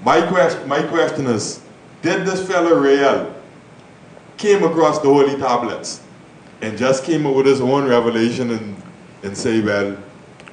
My question is, did this fellow Rael came across the holy tablets and just came up with his own revelation and say,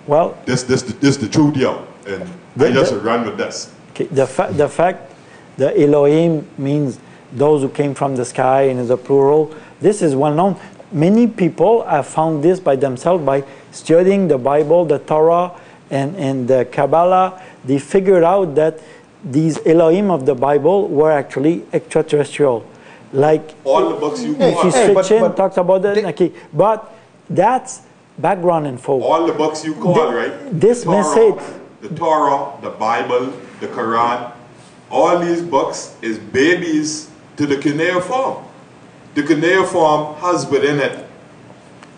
well, this the truth here, and I just run with this? Okay, the fact that Elohim means those who came from the sky and is a plural, this is well known. Many people have found this by themselves by studying the Bible, the Torah, and the Kabbalah. They figured out that these Elohim of the Bible were actually extraterrestrial. Like all the books you call. Fiction talks about that. Okay, but that's background info. All the books you call, right? This message. The Torah, the Bible, the Quran, all these books is babies to the cuneiform. The cuneiform has within it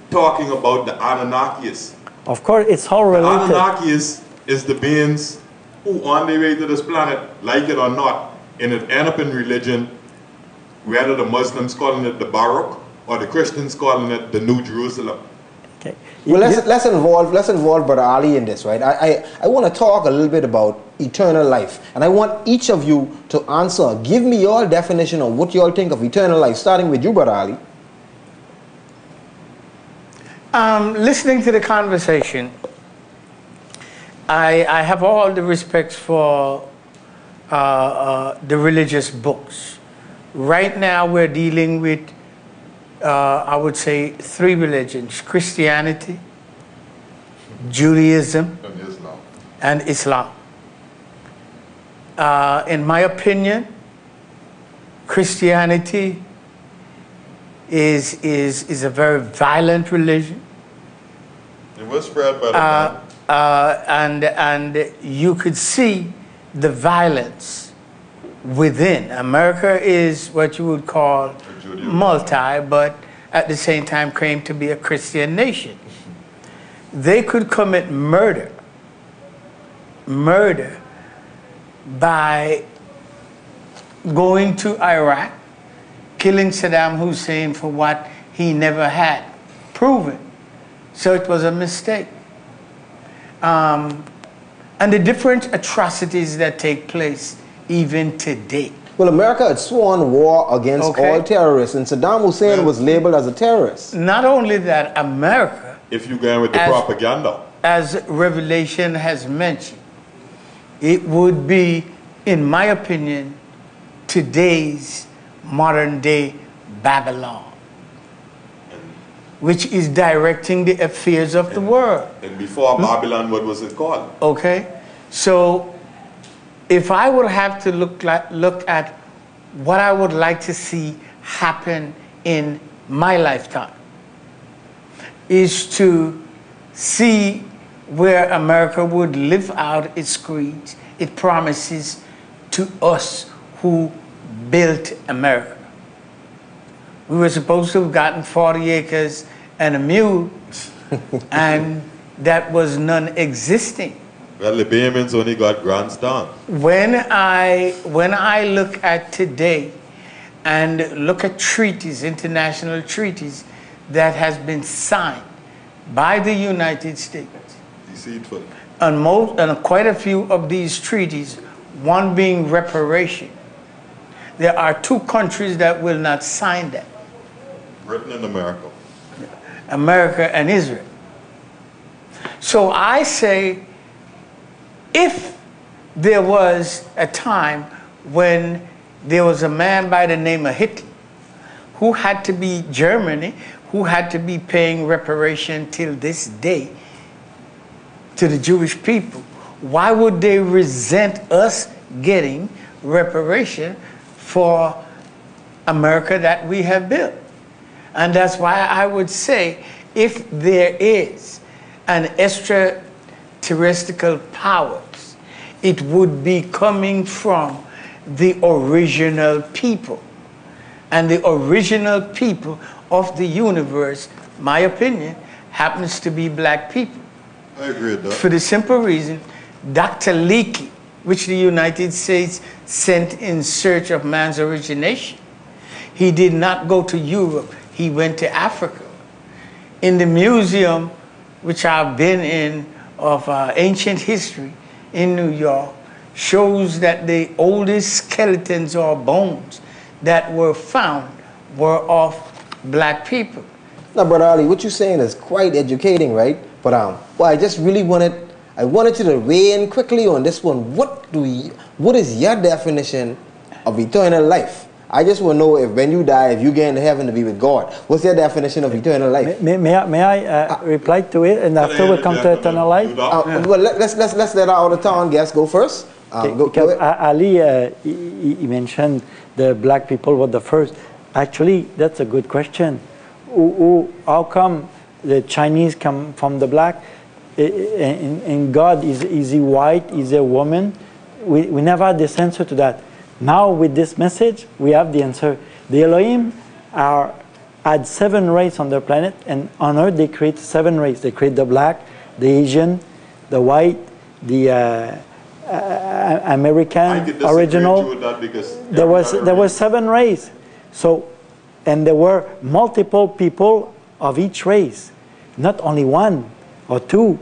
talking about the Anunnakis. Of course, it's all related. The Anunnakis is the beings who on their way to this planet, like it or not, and it end up in religion, whether the Muslims calling it the Baruch or the Christians calling it the New Jerusalem. Okay. Well, let's involve Brother Ali in this, right? I want to talk a little bit about eternal life, and I want each of you to answer. Give me your definition of what you all think of eternal life, starting with you, Brother Ali. Listening to the conversation, I have all the respect for the religious books. Right now we're dealing with, I would say, 3 religions: Christianity, Judaism, and Islam. In my opinion, Christianity is a very violent religion. It was spread by the and you could see the violence within. America is what you would call multi, but at the same time claim to be a Christian nation. They could commit murder by going to Iraq, killing Saddam Hussein for what he never had proven. So it was a mistake. And the different atrocities that take place even today. Well, America had sworn war against all terrorists, and Saddam Hussein was labeled as a terrorist. Not only that, America, if you go with the propaganda, as Revelation has mentioned, it would be, in my opinion, today's modern day Babylon, which is directing the affairs of the world. And before Babylon, what was it called? Okay, so if I would have to look at what I would like to see happen in my lifetime, is to see where America would live out its creeds, its promises to us who built America. We were supposed to have gotten 40 acres and a mule, and that was non-existing. Well, the Bahamians only got grandstand. When I look at today and look at treaties, international treaties that has been signed by the United States, deceitful, and quite a few of these treaties, one being reparation, there are 2 countries that will not sign that. Britain and America. America and Israel. So I say, if there was a time when there was a man by the name of Hitler who had to be Germany, who had to be paying reparation till this day to the Jewish people, why would they resent us getting reparation for America that we have built? And that's why I would say, if there is an extraterrestrial powers, it would be coming from the original people. And the original people of the universe, my opinion, happens to be black people. I agree with that. For the simple reason, Dr. Leakey, which the United States sent in search of man's origination, he did not go to Europe. He went to Africa. In the museum, which I've been in, of ancient history in New York, shows that the oldest skeletons or bones that were found were of black people. Now, Brother Ali, what you're saying is quite educating, right? But well, I just really wanted you to weigh in quickly on this one. What is your definition of eternal life? I just want to know if when you die, if you get into heaven to be with God, what's your definition of eternal life? May I reply to it, and after we come to eternal life? Well, let's let our out-of-town guest go first. Because Ali, he mentioned the black people were the first. Actually, that's a good question. How come the Chinese come from the black? And God, is he white? Is he a woman? We never had this answer to that. Now with this message, we have the answer. The Elohim had 7 races on the planet, and on Earth they create 7 races. They create the black, the Asian, the white, the American, original. With that because there was 7 races. So, and there were multiple people of each race, not only 1 or 2,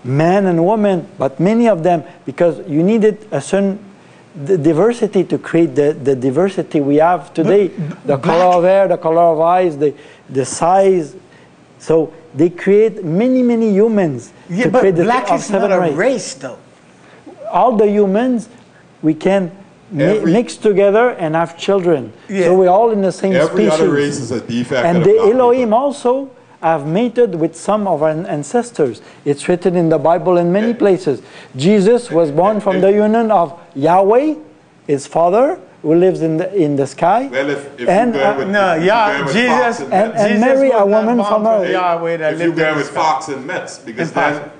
men and women, but many of them, because you needed a certain diversity to create the diversity we have today. The color of hair, the color of eyes, the size. So they create many humans. Yeah, to but create black is not a race, though. All the humans, we can mix together and have children. Yeah. So we're all in the same species. Every other race is a defect. And the Elohim also have mated with some of our ancestors. It's written in the Bible in many places. Jesus was born from the union of Yahweh, his father, who lives in the sky. Well, if and Jesus Mary, a woman from Earth. Yahweh that if you go with fox and Mets, because then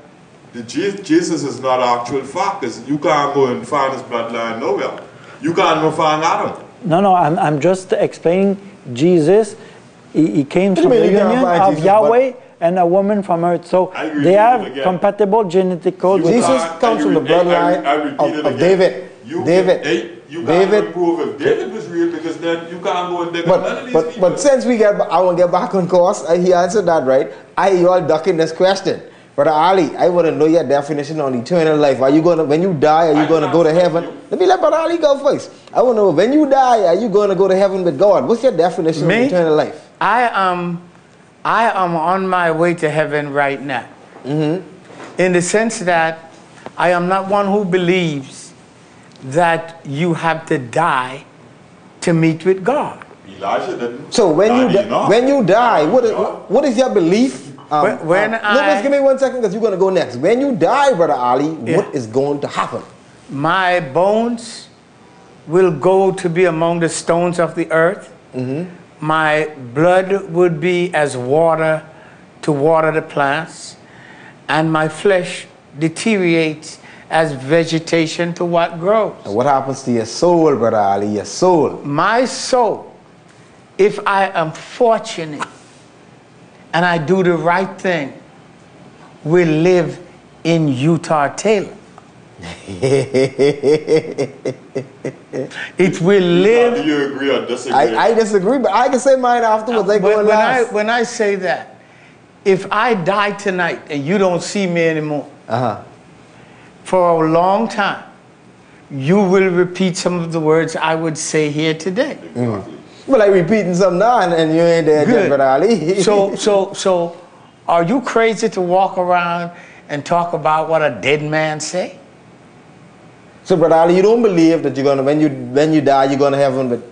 Jesus is not actual fox. You can't go and find his bloodline nowhere. You can't go find Adam. No, I'm just explaining Jesus. He came from the union of Yahweh and a woman from Earth. So they have compatible genetic codes. Jesus comes from the bloodline of David. You can't prove if David was real, because then you can't go and dig up none of these people. But since I want to get back on course, he answered that right. You all ducking this question. Brother Ali, I want to know your definition on eternal life. Are you going to, when you die, are you going to go to heaven? Let me let Brother Ali go first. I want to know, when you die, are you going to go to heaven with God? What's your definition of eternal life? I am on my way to heaven right now. In the sense that I am not one who believes that you have to die to meet with God. Elijah didn't. So when you die, what is your belief? Just give me 1 second, because you're going to go next. When you die, Brother Ali, what is going to happen? My bones will go to be among the stones of the earth. My blood would be as water to water the plants, and my flesh deteriorates as vegetation to what grows. And what happens to your soul, Brother Ali? Your soul. My soul, if I am fortunate and I do the right thing, will live in Utah Taylor. It will live. Do you agree or disagree? I disagree, but I can say mine afterwards. When I say that, if I die tonight and you don't see me anymore, for a long time, you will repeat some of the words I would say here today. Well, I'm repeating some now, and you ain't there yet, Brother Ali. So, are you crazy to walk around and talk about what a dead man say? So, Brother Ali, you don't believe that you're gonna, when you die, you're gonna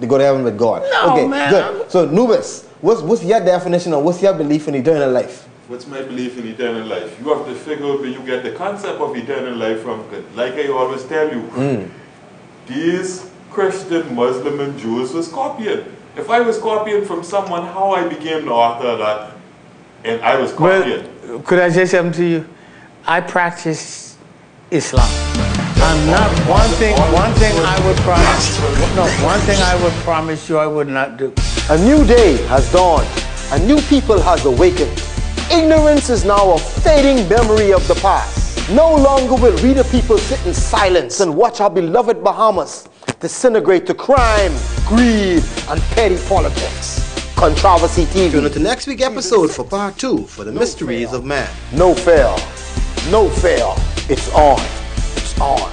go to heaven with God? No, okay, man. Good. So, Anubis, what's your definition, or what's your belief in eternal life? What's my belief in eternal life? You have to figure out where you get the concept of eternal life from. Like I always tell you, these Christian, Muslim, and Jews were Scorpion. If I was Scorpion from someone, how I became the author of that, and I was Scorpion. Well, could I say something to you? I practice Islam. I'm not one thing I would promise. No, one thing I would promise you I would not do. A new day has dawned. A new people has awakened. Ignorance is now a fading memory of the past. No longer will we the people sit in silence and watch our beloved Bahamas disintegrate to crime, greed, and petty politics. Controversy TV. Tune in to next week's episode for part 2 for the mysteries of man. No fail. No fail. It's on. It's on.